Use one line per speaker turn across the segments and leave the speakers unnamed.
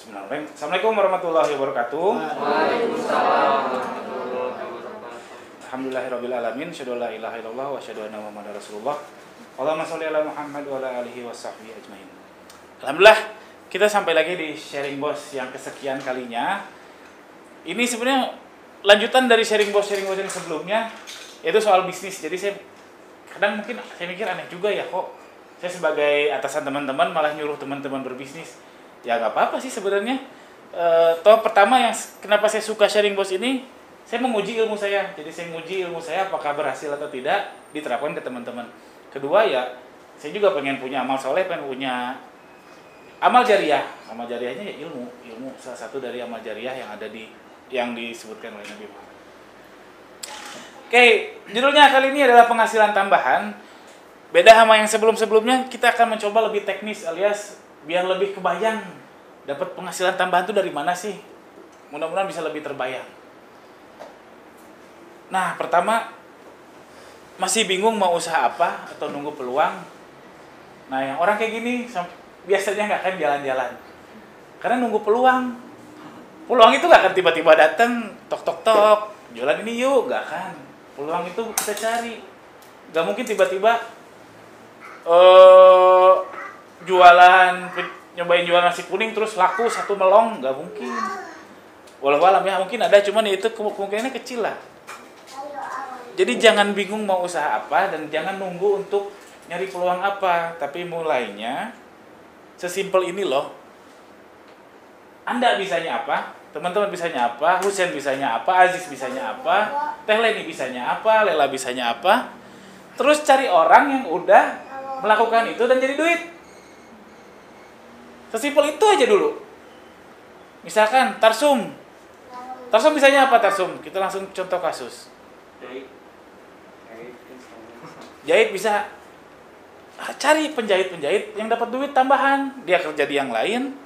Bismillahirrahmanirrahim. Assalamualaikum warahmatullahi wabarakatuh.
Waalaikumsalam warahmatullahi wabarakatuh.
Alhamdulillahirabbil alamin, asyhadu an la ilaha illallah wa asyhadu anna muhammadar rasulullah. Allahumma shalli ala Muhammad wa ala alihi washabbihi ajmain. Alhamdulillah, kita sampai lagi di sharing bos yang kesekian kalinya. Ini sebenarnya lanjutan dari sharing bos yang sebelumnya, yaitu soal bisnis. Jadi saya kadang mungkin saya mikir aneh juga ya, kok saya sebagai atasan teman-teman malah nyuruh teman-teman berbisnis. Ya nggak apa-apa sih sebenarnya. Toh pertama yang kenapa saya suka sharing bos ini, saya menguji ilmu saya. Jadi saya menguji ilmu saya apakah berhasil atau tidak diterapkan ke teman-teman. Kedua ya, saya juga pengen punya amal soleh, pengen punya amal jariah. Amal jariahnya ya ilmu. Ilmu salah satu dari amal jariah yang disebutkan oleh Nabi Muhammad. Oke, judulnya kali ini adalah penghasilan tambahan. Beda sama yang sebelum-sebelumnya, kita akan mencoba lebih teknis alias biar lebih kebayang dapat penghasilan tambahan itu dari mana sih. Mudah-mudahan bisa lebih terbayang. Nah, pertama, masih bingung mau usaha apa atau nunggu peluang. Nah, yang orang kayak gini biasanya nggak akan jalan-jalan karena nunggu peluang. Peluang itu nggak akan tiba-tiba datang tok-tok-tok jualan ini yuk, nggak akan. Peluang itu kita cari, nggak mungkin tiba-tiba nyobain jualan nasi kuning terus laku satu melong, nggak mungkin. Walau alam ya mungkin ada, cuman itu kemungkinannya kecil lah. Jadi jangan bingung mau usaha apa dan jangan nunggu untuk nyari peluang apa, tapi mulainya sesimpel ini loh. Anda bisanya apa? Teman-teman bisanya apa? Husen bisanya apa? Aziz bisanya apa? Teh Leni bisanya apa? Lela bisanya apa? Terus cari orang yang udah melakukan itu dan jadi duit. Sesimpel itu aja dulu. Misalkan Tarsum bisanya apa Tarsum? Kita langsung contoh kasus. Jahit bisa. Cari penjahit yang dapat duit tambahan. Dia kerja di yang lain,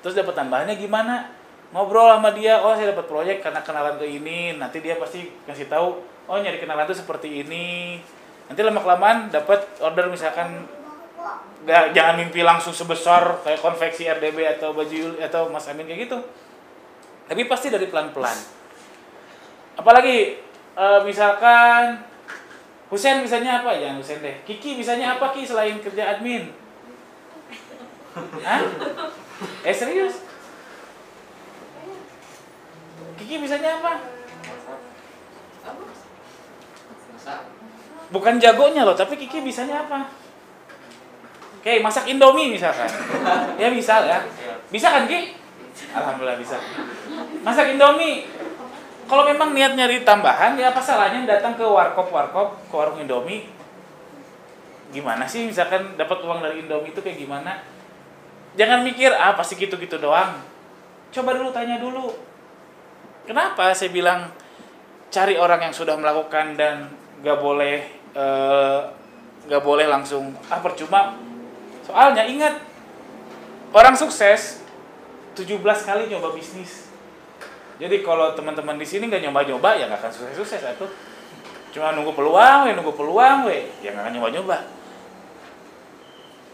terus dapat tambahannya gimana? Ngobrol sama dia, oh saya dapat proyek karena kenalan ke ini. Nanti dia pasti kasih tahu, oh nyari kenalan itu seperti ini. Nanti lama-kelamaan dapat order misalkan. Jangan mimpi langsung sebesar kayak konveksi RDB atau baju atau Mas Amin kayak gitu. Tapi pasti dari pelan-pelan. Apalagi misalkan Husen bisanya apa? Jangan Husen deh. Kiki bisanya apa Ki selain kerja admin? Hah? Serius? Kiki bisanya apa? Bukan jagonya loh, tapi Kiki bisanya apa? Oke, masak Indomie misalkan. Ya bisa ya. Bisa kan Ki? Alhamdulillah bisa. Masak Indomie. Kalau memang niat nyari tambahan, ya apa salahnya datang ke warkop, ke warung Indomie. Gimana sih misalkan dapat uang dari Indomie itu kayak gimana? Jangan mikir, pasti gitu-gitu doang. Coba dulu, tanya dulu. Kenapa saya bilang cari orang yang sudah melakukan dan gak boleh langsung percuma. Soalnya ingat, orang sukses 17 kali nyoba bisnis. Jadi kalau teman-teman di sini nggak nyoba-nyoba ya nggak akan sukses atuh. Cuma nunggu peluang, ya nggak akan nyoba-nyoba.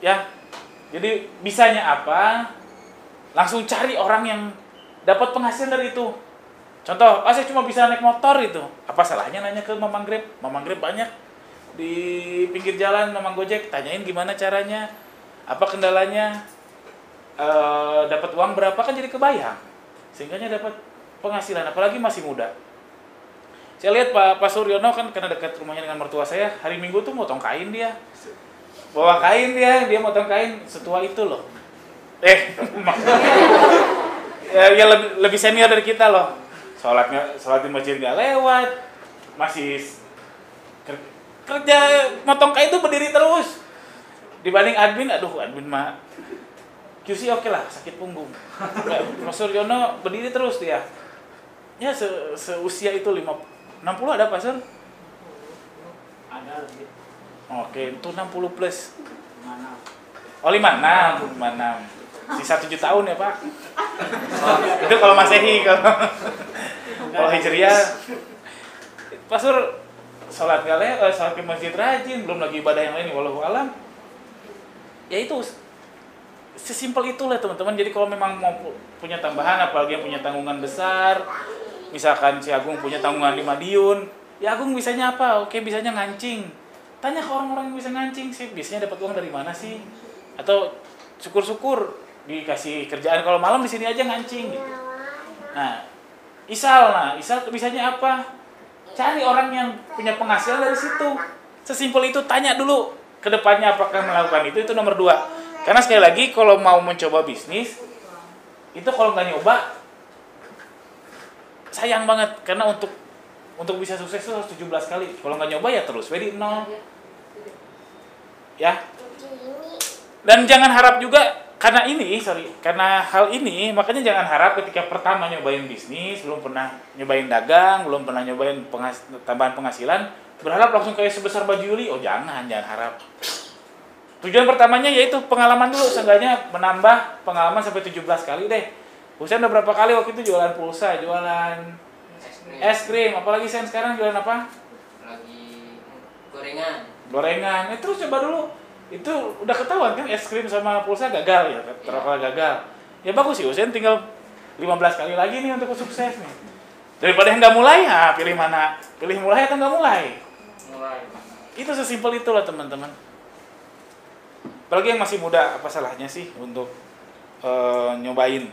Ya, jadi bisanya apa? Langsung cari orang yang dapat penghasilan dari itu. Contoh, saya cuma bisa naik motor itu. Apa salahnya nanya ke Mamang Grab? Mamang Grab banyak di pinggir jalan, Mamang Gojek, tanyain gimana caranya, apa kendalanya, dapat uang berapa kan jadi kebayang, sehingganya dapat penghasilan, apalagi masih muda. Saya lihat Pak Suryono kan karena dekat rumahnya dengan mertua saya, hari Minggu tuh motong kain dia, bawa kain dia motong kain setua itu loh. Ya lebih senior dari kita loh. Sholat di masjid nggak lewat, masih kerja motong kain itu berdiri terus. Dibanding admin mah QC oke lah, sakit punggung. Mas Suryono berdiri terus dia. Ya seusia itu 60 ada Pak Sur?
Ada lebih.
Oke, itu 60 plus. 56. Oh 56. Sisa 7 tahun ya Pak. Itu kalau Masehi, kalau Hijriah. Pak Sur sholat ke masjid rajin, belum lagi ibadah yang lain, walau alam. Ya itu sesimpel itulah teman-teman. Jadi kalau memang mau punya tambahan, apalagi yang punya tanggungan besar, misalkan si Agung punya tanggungan di Madiun, ya Agung bisanya apa? Oke, bisanya ngancing. Tanya ke orang-orang yang bisa ngancing sih, biasanya dapat uang dari mana sih? Atau syukur-syukur dikasih kerjaan kalau malam di sini aja ngancing gitu. Nah, Isal bisanya apa? Cari orang yang punya penghasilan dari situ. Sesimpel itu, tanya dulu ke depannya apakah melakukan itu nomor 2. Karena sekali lagi kalau mau mencoba bisnis itu kalau nggak nyoba sayang banget, karena untuk bisa sukses itu harus 17 kali. Kalau nggak nyoba ya terus wedi 0. Ya. Dan jangan harap juga karena hal ini makanya jangan harap ketika pertama nyobain bisnis, belum pernah nyobain dagang, belum pernah nyobain tambahan penghasilan, berharap langsung kayak sebesar Baju Yuli. Oh, jangan harap. Tujuan pertamanya yaitu pengalaman dulu, seenggaknya menambah pengalaman sampai 17 kali deh. Husein udah berapa kali waktu itu jualan pulsa, jualan es krim, apalagi Sen sekarang jualan apa?
Lagi gorengan.
Terus coba dulu. Itu udah ketahuan kan es krim sama pulsa gagal ya, terlalu gagal. Ya bagus sih, Husein tinggal 15 kali lagi nih untuk sukses nih. Daripada yang nggak mulai, pilih mana? Pilih mulai atau nggak mulai?
Mulai.
Itu sesimpel itulah teman-teman. Apalagi yang masih muda, apa salahnya sih untuk nyobain?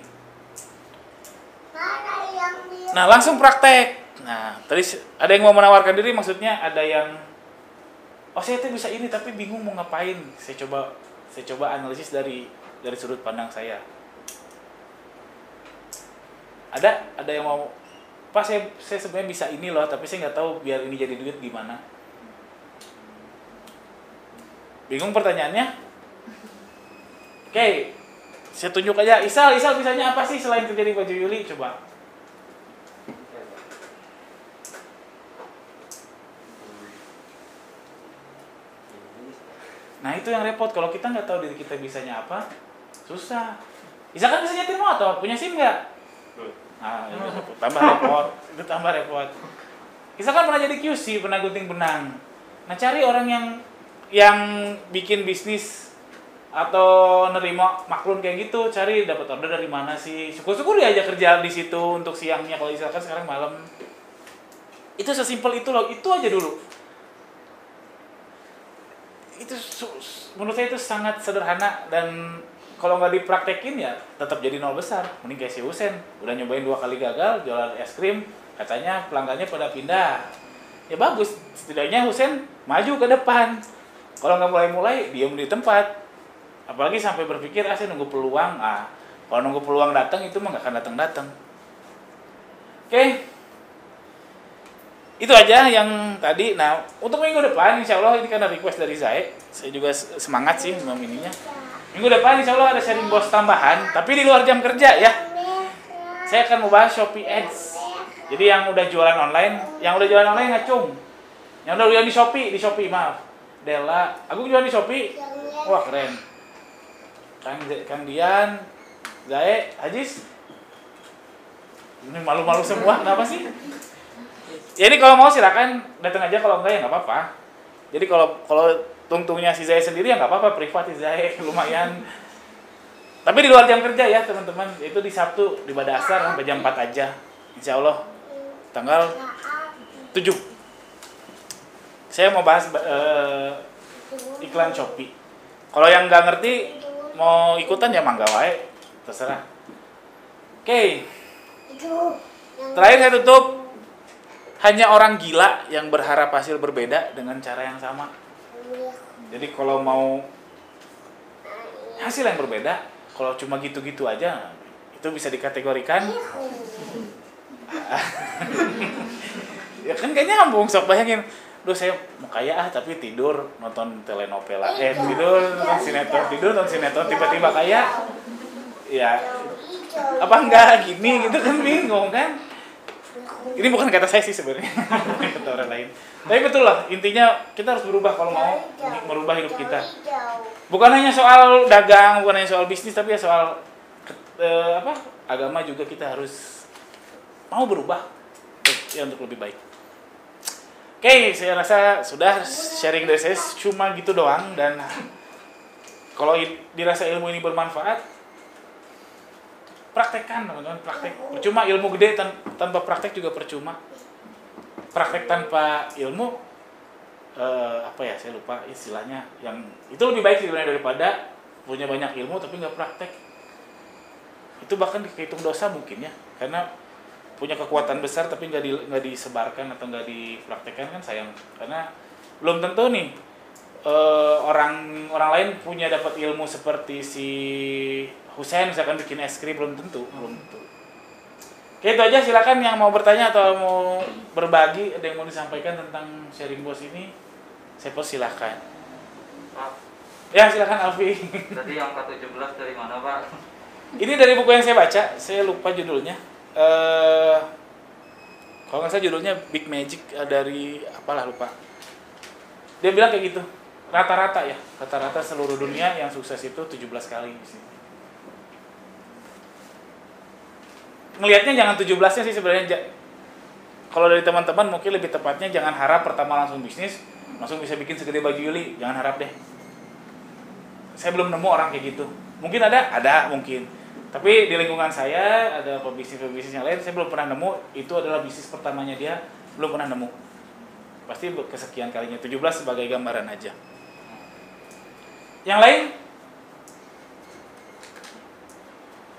Nah, langsung praktek. Nah, tadi ada yang mau menawarkan diri, maksudnya ada yang saya tuh bisa ini tapi bingung mau ngapain. Saya coba analisis dari sudut pandang saya. Ada yang mau, Pak, saya sebenarnya bisa ini loh, tapi saya nggak tahu biar ini jadi duit gimana. Bingung pertanyaannya? Oke, saya tunjuk aja. Isal bisanya apa sih selain kerja di Baju Yuli? Coba. Nah, itu yang repot. Kalau kita nggak tahu diri kita bisanya apa, susah. Isal kan bisa nyetir motor, punya SIM nggak? Nah, itu tambah repot. Isal kan pernah jadi QC, pernah gunting benang. Nah, cari orang yang bikin bisnis atau nerima maklum kayak gitu, cari dapat order dari mana sih. Syukur-syukur dia aja kerja di situ untuk siangnya, kalau misalkan sekarang malam. Itu sesimpel itu loh, itu aja dulu. Itu menurut saya itu sangat sederhana, dan kalau nggak dipraktekin ya tetap jadi 0 besar. Mending kayak si Husein, udah nyobain 2 kali gagal jualan es krim, katanya pelanggannya pada pindah. Ya bagus, setidaknya Husein maju ke depan. Kalau nggak mulai diam di tempat. Apalagi sampai berpikir saya nunggu peluang. Kalau nunggu peluang datang itu mah nggak akan datang. Oke. Itu aja yang tadi. Nah, untuk minggu depan insya Allah, ini karena request dari saya juga semangat sih memininya. Minggu depan insya Allah ada sharing bos tambahan, tapi di luar jam kerja ya. Saya akan membahas Shopee Ads. Jadi yang udah jualan online ngacung. Yang udah jualan di Shopee maaf. Della, Agung jualan di Shopee. Wah, keren. Kang Dian, Zae, Ajis. Ini malu-malu semua, kenapa sih? Ya ini kalau mau silakan datang aja, kalau enggak ya nggak apa-apa. Jadi kalau tungtungnya si Zae sendiri ya nggak apa-apa, privat si Zae lumayan. Tapi di luar jam kerja ya teman-teman, itu di Sabtu di Bada Asar sampai jam 4 aja. Insya Allah tanggal 7. Saya mau bahas iklan Shopee. Kalau yang nggak ngerti mau ikutan ya mangga wae, terserah. Oke. Terakhir saya tutup. Hanya orang gila yang berharap hasil berbeda dengan cara yang sama. Jadi kalau mau hasil yang berbeda, kalau cuma gitu-gitu aja, itu bisa dikategorikan. Ya kan gak nyambung, sok bayangin. Saya mau kaya tapi tidur nonton telenovela, tidur nonton sinetron, tiba-tiba kaya. Ya, apa enggak gini gitu kan, bingung kan. Ini bukan kata saya sih sebenarnya, kata orang lain. Tapi betul lah, intinya kita harus berubah kalau mau merubah hidup kita. Bukan hanya soal dagang, bukan hanya soal bisnis, tapi ya soal agama juga kita harus mau berubah untuk lebih baik. Oke, saya rasa sudah sharing dari saya cuma gitu doang, dan Kalau dirasa ilmu ini bermanfaat, praktekkan teman-teman, praktek. Percuma ilmu gede tanpa praktek juga percuma. Praktek tanpa ilmu, saya lupa istilahnya, yang itu lebih baik sebenarnya daripada punya banyak ilmu tapi nggak praktek. Itu bahkan dihitung dosa mungkin ya, karena punya kekuatan besar tapi nggak disebarkan atau nggak dipraktekkan kan sayang. Karena belum tentu nih orang lain punya dapat ilmu seperti si Husain misalkan bikin es krim, belum tentu. Oke, itu aja. Silakan yang mau bertanya atau mau berbagi, ada yang mau disampaikan tentang sharing bos ini, saya persilahkan.
Pak,
Ya silakan Alfi.
tadi yang 417 dari mana Pak?
Ini dari buku yang saya baca, saya lupa judulnya. Kalau nggak salah judulnya Big Magic dari apalah lupa. Dia bilang kayak gitu. Rata-rata seluruh dunia yang sukses itu 17 kali sih. Ngelihatnya jangan 17-nya sih sebenarnya. Kalau dari teman-teman mungkin lebih tepatnya jangan harap pertama langsung bisnis, langsung bisa bikin segede baju Yuli, jangan harap deh. Saya belum nemu orang kayak gitu. Mungkin ada mungkin. Tapi di lingkungan saya ada pebisnis yang lain, saya belum pernah nemu itu adalah bisnis pertamanya dia, belum pernah nemu. Pasti kesekian kalinya, 17 sebagai gambaran aja. Yang lain?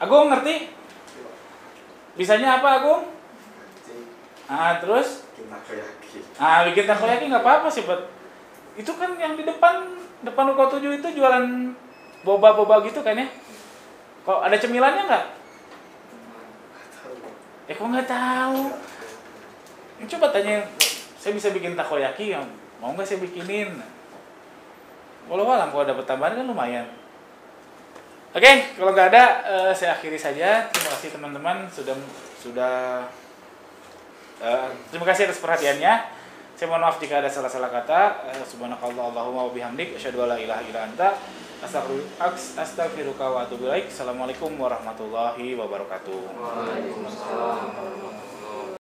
Agung ngerti? Bisanya apa Agung? Terus? Bikin takoyaki nggak apa-apa sih, Pak. Itu kan yang di depan Ruko 7 itu jualan boba-boba gitu kan ya? Kok ada cemilannya nggak? Kok nggak tahu? Coba tanya, saya bisa bikin takoyaki, mau nggak saya bikinin? Walau-walau kalau dapat tambahan kan lumayan. Oke, kalau nggak ada, saya akhiri saja. Terima kasih teman-teman terima kasih atas perhatiannya. Saya mohon maaf jika ada salah-salah kata. Subhanakallahumma wa bihamdik, asyhadu an la ilaha illa anta, astaghfiruka wa atubu ilaik. Assalamualaikum warahmatullahi wabarakatuh.
Waalaikumsalam warahmatullahi wabarakatuh.